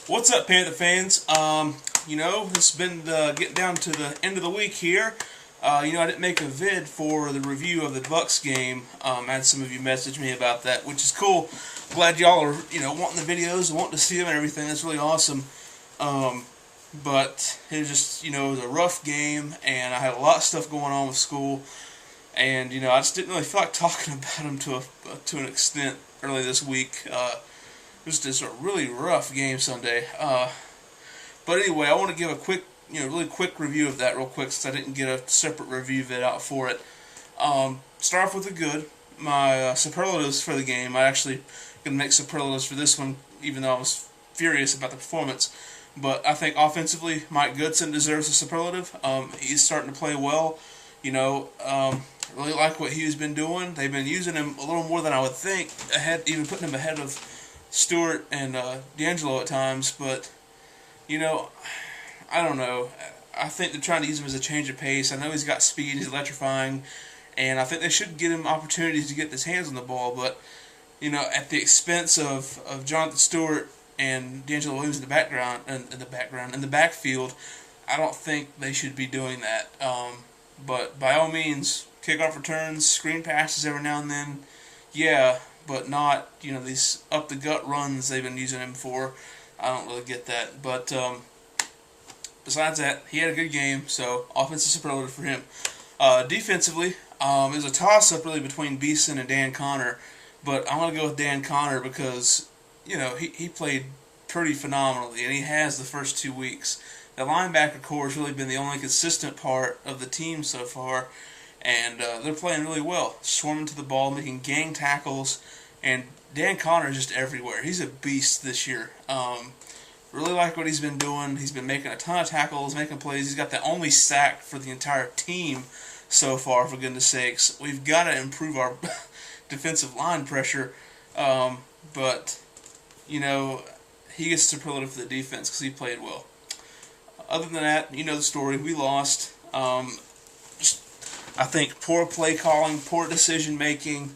What's up, Panther fans? It's been getting down to the end of the week here. I didn't make a vid for the review of the Bucks game. I had some of you message me about that, which is cool. Glad y'all are, wanting the videos and wanting to see them and everything. That's really awesome. But it was just, it was a rough game, and I had a lot of stuff going on with school. And, I just didn't really feel like talking about them to an extent early this week. It was just a really rough game Sunday. But anyway, I want to give a quick, really quick review of that real quick since I didn't get a separate review vid out for it. Start off with the good. My superlatives for the game. I actually going to make superlatives for this one, even though I was furious about the performance. But I think offensively, Mike Goodson deserves a superlative. He's starting to play well. Really like what he's been doing. They've been using him a little more than I would think, even putting him ahead of Stewart and D'Angelo at times, but I don't know. I think they're trying to use him as a change of pace. I know he's got speed, he's electrifying, and I think they should get him opportunities to get his hands on the ball, but at the expense of Jonathan Stewart and D'Angelo Williams in the backfield, I don't think they should be doing that. But by all means, kickoff returns, screen passes every now and then, yeah, but not, these up-the-gut runs they've been using him for. I don't really get that. But besides that, he had a good game, so offensive superlative for him. Defensively, it was a toss-up really between Beeson and Dan Connor, but I'm going to go with Dan Connor because, he played pretty phenomenally, and he has the first 2 weeks. The linebacker core has really been the only consistent part of the team so far, and they're playing really well, swarming to the ball, making gang tackles, and Dan Connor is just everywhere. He's a beast this year. Really like what he's been doing. He's been making a ton of tackles, making plays. He's got the only sack for the entire team so far, for goodness sakes. We've got to improve our defensive line pressure, but, he gets superlative for the defense because he played well. Other than that, the story. We lost. I think poor play calling, poor decision making,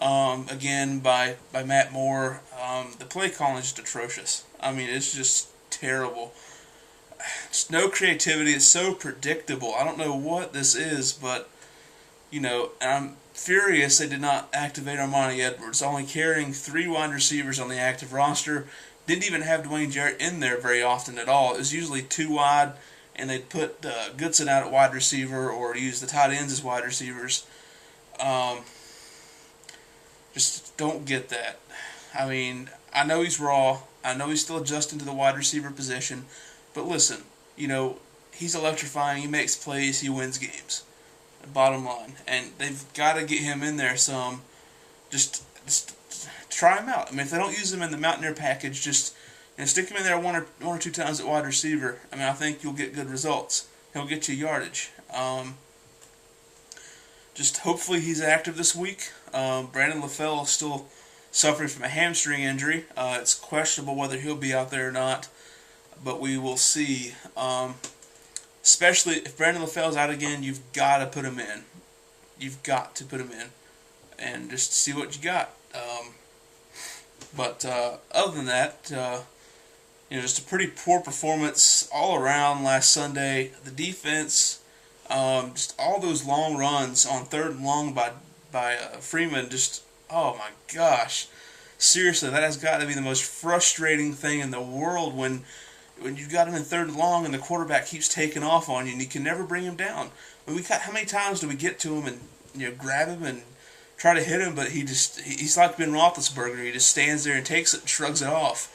again by Matt Moore. The play calling is just atrocious. I mean, it's just terrible. Just no creativity. It's so predictable. I don't know what this is, but and I'm furious they did not activate Armani Edwards. Only carrying 3 wide receivers on the active roster. Didn't even have Dwayne Jarrett in there very often at all. It was usually 2 wide, and they'd put Goodson out at wide receiver or use the tight ends as wide receivers. Just don't get that. I mean, I know he's raw. I know he's still adjusting to the wide receiver position. But listen, he's electrifying. He makes plays. He wins games. Bottom line. And they've got to get him in there some. Just try him out. I mean, if they don't use him in the Mountaineer package, just stick him in there one or two times at wide receiver. I mean, I think you'll get good results. He'll get you yardage. Just hopefully he's active this week. Brandon LaFell is still suffering from a hamstring injury. It's questionable whether he'll be out there or not, but we will see. Especially if Brandon LaFell's out again, you've got to put him in. You've got to put him in and just see what you got. But other than that, just a pretty poor performance all around last Sunday. The defense, just all those long runs on 3rd and long by Freeman, just, oh my gosh. Seriously, that has got to be the most frustrating thing in the world when you've got him in 3rd and long and the quarterback keeps taking off on you and you can never bring him down. I mean, how many times do we get to him and grab him and try to hit him, but he's like Ben Roethlisberger. He just stands there and takes it and shrugs it off.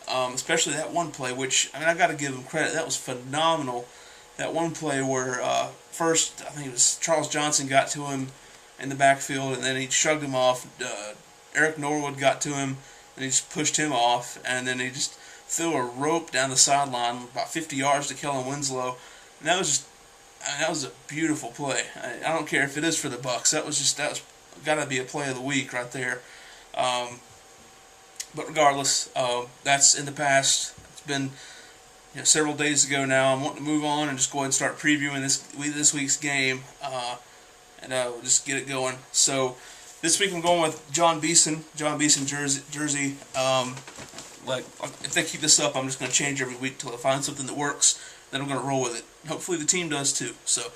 Especially that one play, which, I mean, I got to give him credit. That was phenomenal. That one play where first, I think it was Charles Johnson got to him in the backfield, and then he shrugged him off. Eric Norwood got to him, and he just pushed him off, and then he just threw a rope down the sideline about 50 yards to Kellen Winslow. And that was a beautiful play. I don't care if it is for the Bucks. That was got to be a play of the week right there. But regardless, that's in the past. It's been several days ago now. I'm wanting to move on and just go ahead and start previewing this week's game, and we'll just get it going. So this week I'm going with John Beeson jersey. like if they keep this up, I'm just going to change every week till I find something that works. Then I'm going to roll with it. Hopefully the team does too. So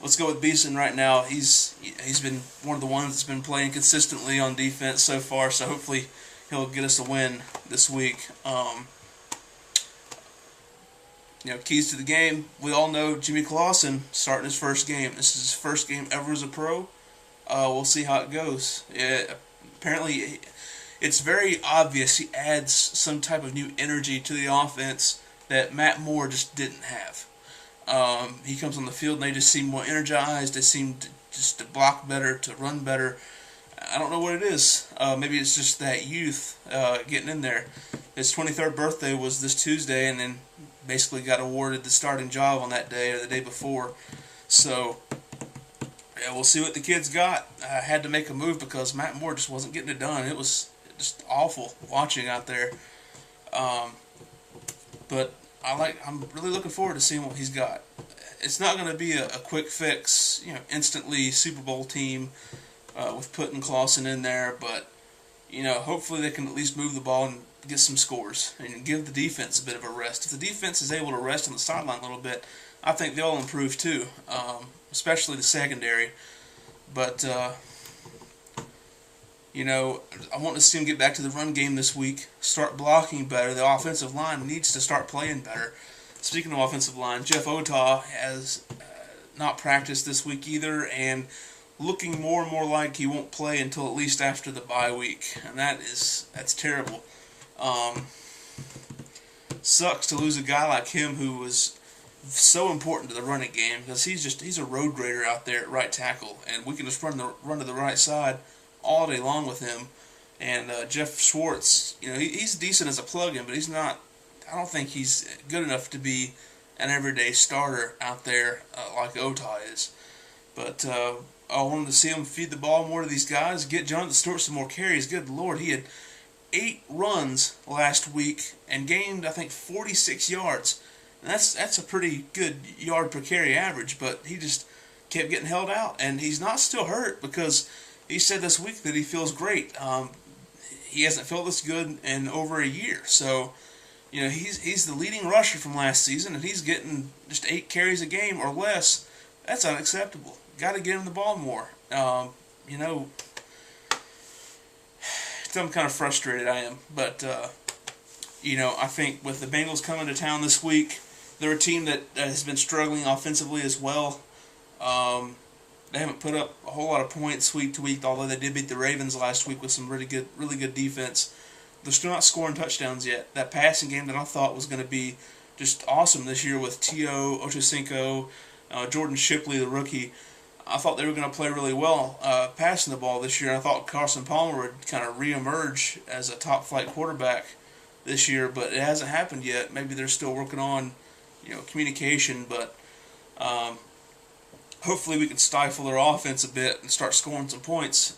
let's go with Beeson right now. He's been one of the ones that's been playing consistently on defense so far. So hopefully he'll get us a win this week. Keys to the game. We all know Jimmy Clausen starting his first game. This is his first game ever as a pro. We'll see how it goes. Apparently, it's very obvious he adds some type of new energy to the offense that Matt Moore just didn't have. He comes on the field and they just seem more energized. They seem to block better, to run better. I don't know what it is. Maybe it's just that youth getting in there. His 23rd birthday was this Tuesday, and then basically got awarded the starting job on that day or the day before. So, yeah, we'll see what the kid's got. I had to make a move because Matt Moore just wasn't getting it done. It was just awful watching out there. But I'm really looking forward to seeing what he's got. It's not going to be a quick fix, instantly Super Bowl team with putting Clausen in there, but hopefully they can at least move the ball and get some scores and give the defense a bit of a rest. If the defense is able to rest on the sideline a little bit, I think they'll improve too, especially the secondary. But I want to see them get back to the run game this week, start blocking better. The offensive line needs to start playing better. Speaking of offensive line, Jeff Otah has not practiced this week either, and looking more and more like he won't play until at least after the bye week, and that's terrible. Sucks to lose a guy like him who was so important to the running game, because he's a road grader out there at right tackle, and we can just run to the right side all day long with him. And Jeff Schwartz, he's decent as a plug-in, but he's not. I don't think he's good enough to be an everyday starter out there like Otah is. But I wanted to see him feed the ball more to these guys, get Jonathan Stewart some more carries. Good Lord, he had 8 runs last week and gained, I think, 46 yards. And that's a pretty good yard per carry average, but he just kept getting held out. And he's not still hurt, because he said this week that he feels great. He hasn't felt this good in over a year. So, he's the leading rusher from last season, and he's getting just 8 carries a game or less. That's unacceptable. Got to get him the ball more. I'm kind of frustrated, I am. But, I think with the Bengals coming to town this week, they're a team that has been struggling offensively as well. They haven't put up a whole lot of points week to week, although they did beat the Ravens last week with some really good defense. They're still not scoring touchdowns yet. That passing game that I thought was going to be just awesome this year with T.O., Ochocinco, Jordan Shipley, the rookie, I thought they were going to play really well passing the ball this year. I thought Carson Palmer would kind of reemerge as a top-flight quarterback this year, but it hasn't happened yet. Maybe they're still working on, communication, but hopefully we can stifle their offense a bit and start scoring some points.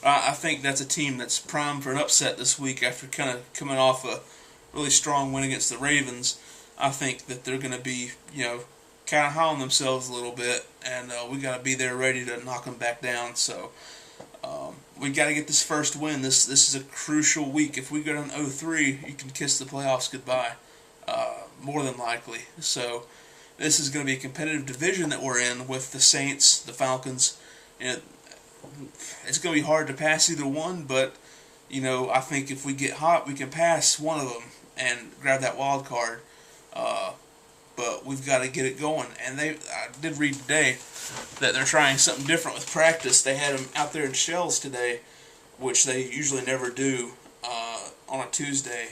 I think that's a team that's primed for an upset this week after kind of coming off a really strong win against the Ravens. I think that they're going to be, kind of high on themselves a little bit, and we got to be there ready to knock them back down. So we got to get this first win. This is a crucial week. If we go down 0-3, you can kiss the playoffs goodbye, more than likely. So this is going to be a competitive division that we're in with the Saints, the Falcons. It's going to be hard to pass either one, but I think if we get hot, we can pass one of them and grab that wild card. But we've got to get it going. And I did read today that they're trying something different with practice. They had them out there in shells today, which they usually never do on a Tuesday.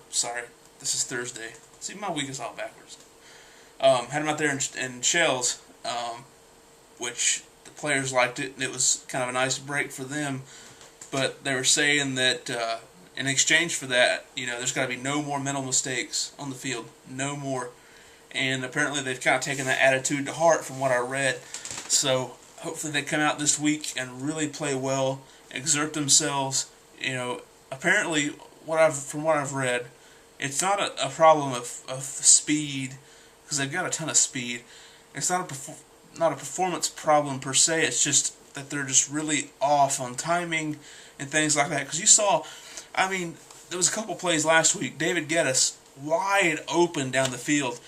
This is Thursday. See, my week is all backwards. Had them out there in shells, which the players liked it, and it was kind of a nice break for them. But they were saying that in exchange for that, there's got to be no more mental mistakes on the field. No more. And apparently they've kind of taken that attitude to heart from what I read. So hopefully they come out this week and really play well, exert themselves. Apparently from what I've read, it's not a problem of speed, because they've got a ton of speed. It's not a performance problem per se. It's just that they're just really off on timing and things like that. Because you saw, there was a couple plays last week. David Geddes wide open down the field,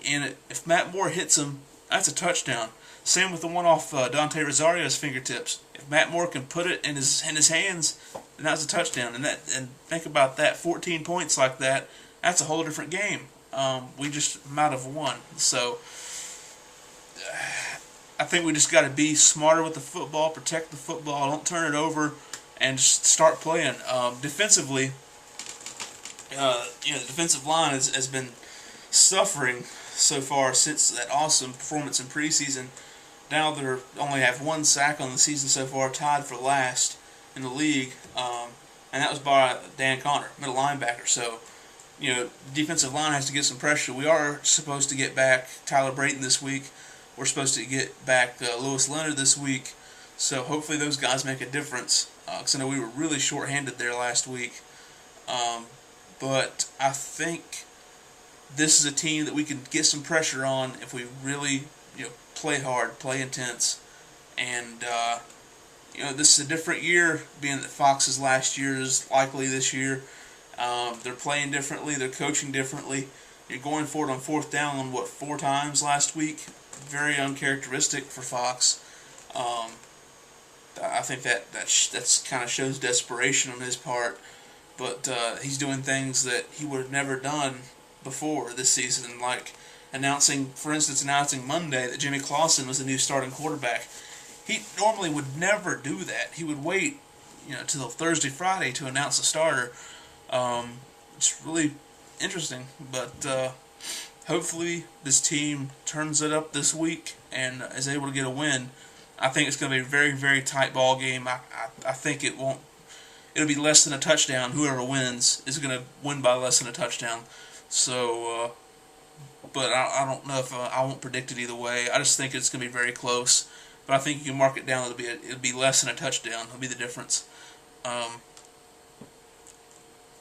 and if Matt Moore hits him, that's a touchdown. Same with the one off Dante Rosario's fingertips. If Matt Moore can put it in his hands, then that's a touchdown. And think about that, 14 points like that. That's a whole different game. We just might have won. So I think we just got to be smarter with the football, protect the football, don't turn it over, and just start playing. Defensively, the defensive line has been suffering so far since that awesome performance in preseason. Now they only have 1 sack on the season so far, tied for last in the league, and that was by Dan Connor, middle linebacker. So, defensive line has to get some pressure. We are supposed to get back Tyler Brayton this week. We're supposed to get back Lewis Leonard this week. So hopefully those guys make a difference. Because I know we were really short-handed there last week. But I think this is a team that we can get some pressure on if we really play hard, play intense. And this is a different year, being that Fox's last year is likely this year. They're playing differently, they're coaching differently. You're going for it on 4th down, 4 times last week? Very uncharacteristic for Fox. I think that's kind of shows desperation on his part. But he's doing things that he would have never done before this season, like announcing Monday that Jimmy Clausen was the new starting quarterback. He normally would never do that. He would wait, till Thursday, Friday to announce a starter. It's really interesting, but hopefully this team turns it up this week and is able to get a win. I think it's going to be a very, very tight ball game. I think it'll be less than a touchdown. Whoever wins is going to win by less than a touchdown. So, but I don't know if I won't predict it either way. I just think it's going to be very close. But I think you can mark it down. It'll be less than a touchdown. It'll be the difference.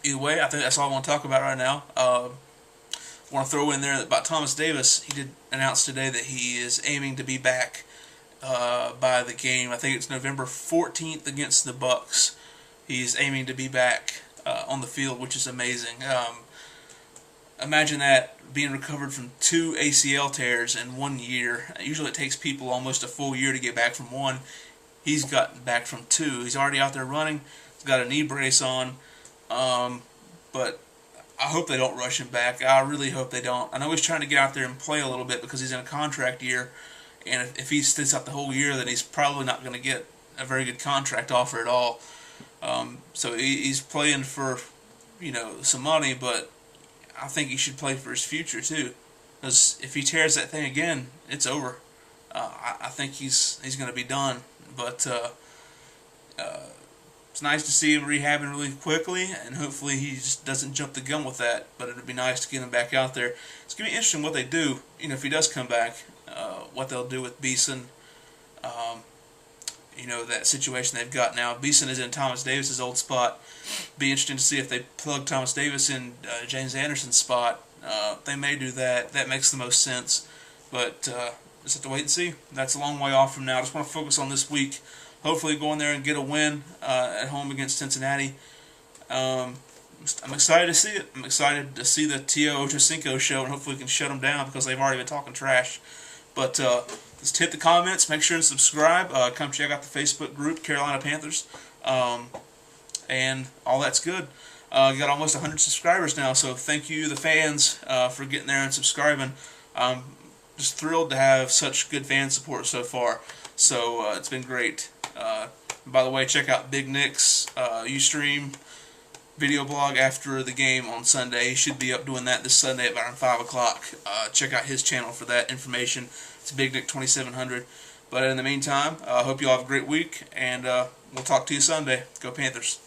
Either way, I think that's all I want to talk about right now. I want to throw in there about Thomas Davis. He did announce today that he is aiming to be back by the game. I think it's November 14th against the Bucks. He's aiming to be back on the field, which is amazing. Imagine that, being recovered from 2 ACL tears in 1 year. Usually it takes people almost a full year to get back from 1. He's gotten back from 2. He's already out there running. He's got a knee brace on. But I hope they don't rush him back. I really hope they don't. I know he's trying to get out there and play a little bit because he's in a contract year. And if he sits out the whole year, then he's probably not going to get a very good contract offer at all. So he's playing for, some money, but I think he should play for his future too. Because if he tears that thing again, it's over. I think he's going to be done. But it's nice to see him rehabbing really quickly, and hopefully he just doesn't jump the gun with that. But it would be nice to get him back out there. It's going to be interesting what they do, if he does come back, what they'll do with Beeson. That situation they've got now. Beeson is in Thomas Davis's old spot. Be interesting to see if they plug Thomas Davis in James Anderson's spot. They may do that. That makes the most sense. But just have to wait and see. That's a long way off from now. I just want to focus on this week. Hopefully go in there and get a win at home against Cincinnati. I'm excited to see it. I'm excited to see the T.O. Ochocinco show, and hopefully we can shut them down because they've already been talking trash. But just hit the comments. Make sure and subscribe. Come check out the Facebook group, Carolina Panthers. And all that's good. Got almost 100 subscribers now, so thank you, the fans, for getting there and subscribing. I'm just thrilled to have such good fan support so far. So it's been great. By the way, check out Big Nick's Ustream video blog after the game on Sunday. He should be up doing that this Sunday at around 5 o'clock. Check out his channel for that information. It's Big Nick 2700. But in the meantime, I hope you all have a great week, and we'll talk to you Sunday. Go Panthers.